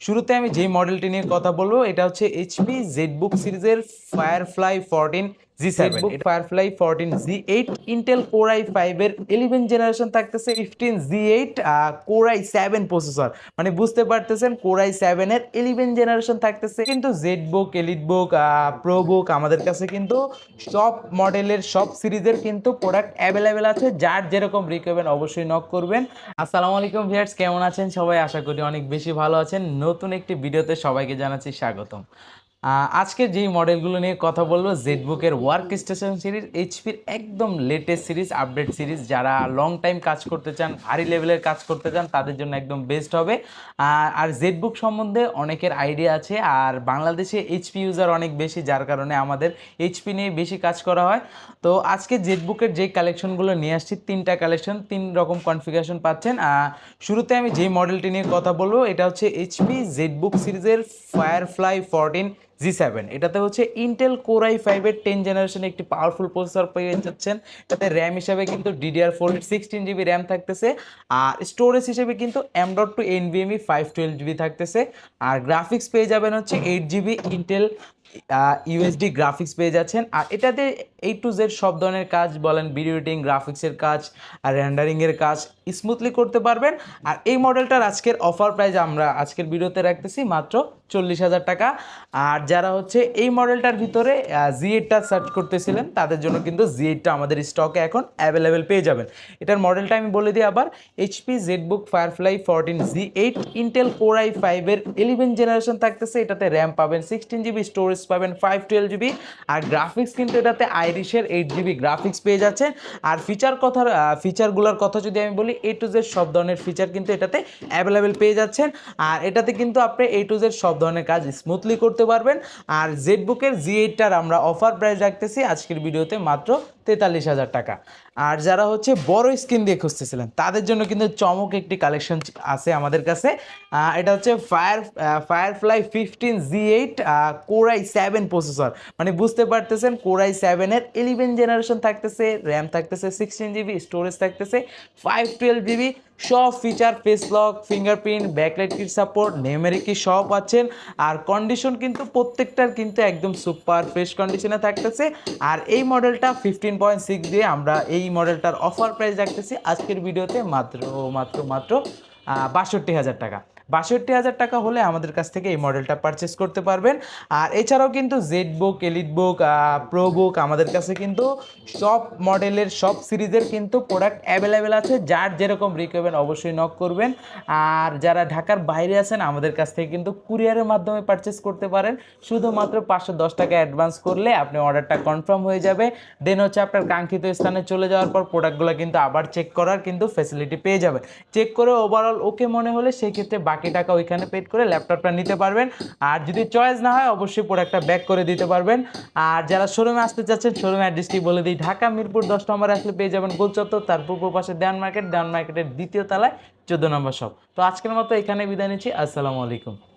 শুরুতে আমি যেই মডেলটি নিয়ে কথা বলবো এটা হচ্ছে এইচপি জেডবুক সিরিজের Firefly 14 G seven. ZBook Firefly 14 G eight Intel Core i5 এর 11 জেনারেশন থাকতেছে 15 জি8 কোর i7 প্রসেসর, মানে বুঝতে পারতেছেন কোর i7 এর 11 জেনারেশন থাকতেছে। কিন্তু জেডবুক, এলিটবুক, প্রোবুক আমাদের কাছে কিন্তু সব মডেলের সব সিরিজের কিন্তু প্রোডাক্ট অ্যাভেলেবেল আছে। যার যেরকম রিকোয়ারমেন্ট অবশ্যই নক করবেন। আসসালামু আলাইকুম ভিউয়ার্স, কেমন আছেন সবাই? আশা করি অনেক বেশি ভালো আছেন। নতুন একটি ভিডিওতে সবাইকে জানাচ্ছি স্বাগতম। আজকে যেই মডেলগুলো নিয়ে কথা বলবো, জেডবুকের ওয়ার্ক স্টেশন সিরিজ, এইচপির একদম লেটেস্ট সিরিজ, আপডেট সিরিজ। যারা লং টাইম কাজ করতে চান, হাই লেভেলের কাজ করতে চান, তাদের জন্য একদম বেস্ট হবে। আর জেডবুক সম্বন্ধে অনেকের আইডিয়া আছে, আর বাংলাদেশে এইচপি ইউজার অনেক বেশি, যার কারণে আমাদের এইচপি নিয়ে বেশি কাজ করা হয়। তো আজকে জেডবুকের যে কালেকশনগুলো নিয়ে আসছি, তিনটা কালেকশন, তিন রকম কনফিগারেশন পাচ্ছেন। শুরুতে আমি যেই মডেলটি নিয়ে কথা বলবো এটা হচ্ছে এইচপি জেডবুক সিরিজের ফায়ারফ্লাই 14 জি7। এটাতে হচ্ছে ইন্টেল কোর i5 এর 10 জেনারেশন একটি পাওয়ারফুল প্রসেসর পেয়ে যাচ্ছেন। এটাতে র্যাম হিসাবে কিন্তু DDR4 16 জিবি র্যাম থাকতেছে, আর স্টোরেজ হিসেবে কিন্তু M.2 NVMe 512 GB থাকতেছে। আর গ্রাফিক্স পেয়ে যাবেন হচ্ছে 8 GB ইন্টেল ইউএসডি গ্রাফিক্স পেয়ে যাচ্ছেন। আর এটাতে A to Z সব ধরনের কাজ বলেন, ভিডিও এডিটিং, গ্রাফিক্সের কাজ আর রেন্ডারিংয়ের কাজ স্মুথলি করতে পারবেন। আর এই মডেলটার আজকের অফার প্রাইস আমরা আজকের ভিডিওতে রাখতেছি মাত্র 40,000 টাকা। আর যারা হচ্ছে এই মডেলটার ভিতরে জি8টা সার্চ করতেছিলেন, তাদের জন্য কিন্তু জি8টা আমাদের স্টকে এখন অ্যাভেলেবেল পেয়ে যাবেন। এটার মডেলটা আমি বলে দিই আবার, HP ZBook Firefly 14 G eight Intel Core i5 এর 11 জেনারেশন থাকতেছে। এটাতে র্যাম পাবেন 16 জিবি, স্টোরেজ পাবেন 512 জিবি, আর গ্রাফিক্স কিন্তু এটাতে আইরিশের 8 জিবি গ্রাফিক্স পেয়ে যাচ্ছেন। আর ফিচারগুলোর কথা যদি আমি বলি, A to Z সব ধরনের ফিচার কিন্তু এটাতে অ্যাভেলেবেল পেয়ে যাচ্ছেন। আর এটাতে কিন্তু আপনি A to Z সব ধরনের কাজ স্মুথলি করতে পারবেন। আর জেডবুকের জি8টার আমরা অফার প্রাইস রাখতেছি আজকের ভিডিওতে মাত্র 43,000 টাকা। আর যারা হচ্ছে বড় স্ক্রিন দিয়ে খুঁজতেছিলেন, তাদের জন্য কিন্তু চমক একটি কালেকশন আছে আমাদের কাছে। এটা হচ্ছে ফায়ারফ্লাই 15 জি8 কোর i7 প্রসেসর, মানে বুঝতে পারতেছেন কোর i7 এর 11 জেনারেশন থাকতেছে, র্যাম থাকতেছে 16 জিবি, স্টোরেজ থাকতেছে 512 জিবি। সব feature, face lock, fingerprint, backlight kit support, numeric কি সব পাচ্ছেন। আর কন্ডিশন কিন্তু প্রত্যেকটার কিন্তু একদম সুপার ফ্রেশ কন্ডিশনে থাকতেছে। আর এই মডেলটা 15.6 দিয়ে আমরা এই মডেলটার অফার প্রাইস রাখতেছি আজকের ভিডিওতে মাত্র মাত্র মাত্র 62,000 টাকা। 62,000 টাকা হলে আমাদের কাছ থেকে এই মডেলটা পারচেস করতে পারবেন। আর এছাড়াও কিন্তু জেডবুক, এলিটবুক, প্রোবুক আমাদের কাছে কিন্তু সব মডেলের সব সিরিজের কিন্তু প্রোডাক্ট অ্যাভেলেবেল আছে। যার যেরকম রিকোয়ারমেন্ট অবশ্যই নক করবেন। আর যারা ঢাকার বাইরে আছেন, আমাদের কাছ থেকে কিন্তু কুরিয়ারের মাধ্যমে পারচেস করতে পারেন। শুধুমাত্র 510 টাকা অ্যাডভান্স করলে আপনি অর্ডারটা কনফার্ম হয়ে যাবে। দেন হচ্ছে আপনার কাঙ্ক্ষিত স্থানে চলে যাওয়ার পর প্রোডাক্টগুলো কিন্তু আবার চেক করার কিন্তু ফ্যাসিলিটি পেয়ে যাবে। চেক করে ওভারঅল ওকে মনে হলে সেই ক্ষেত্রে বাকি টাকা ওইখানে পেড করে ল্যাপটপটা নিতে পারবেন। আর যদি চয়েস না হয়, অবশ্যই প্রোডাক্টটা ব্যাক করে দিতে পারবেন। আর যারা শোরুমে আসতে চাচ্ছেন, শোরুম অ্যাড্রেসটি বলে দিই, ঢাকা মিরপুর 10 নম্বরে আসলে পেয়ে যাবেন গোল চত্বর, তার পূর্ব পাশে দেওয়ান মার্কেট, দেওয়ান মার্কেটের দ্বিতীয় তলায় 14 নম্বর শপ। তো আজকের মতো এখানে বিদায় নিচ্ছি। আসসালামু আলাইকুম।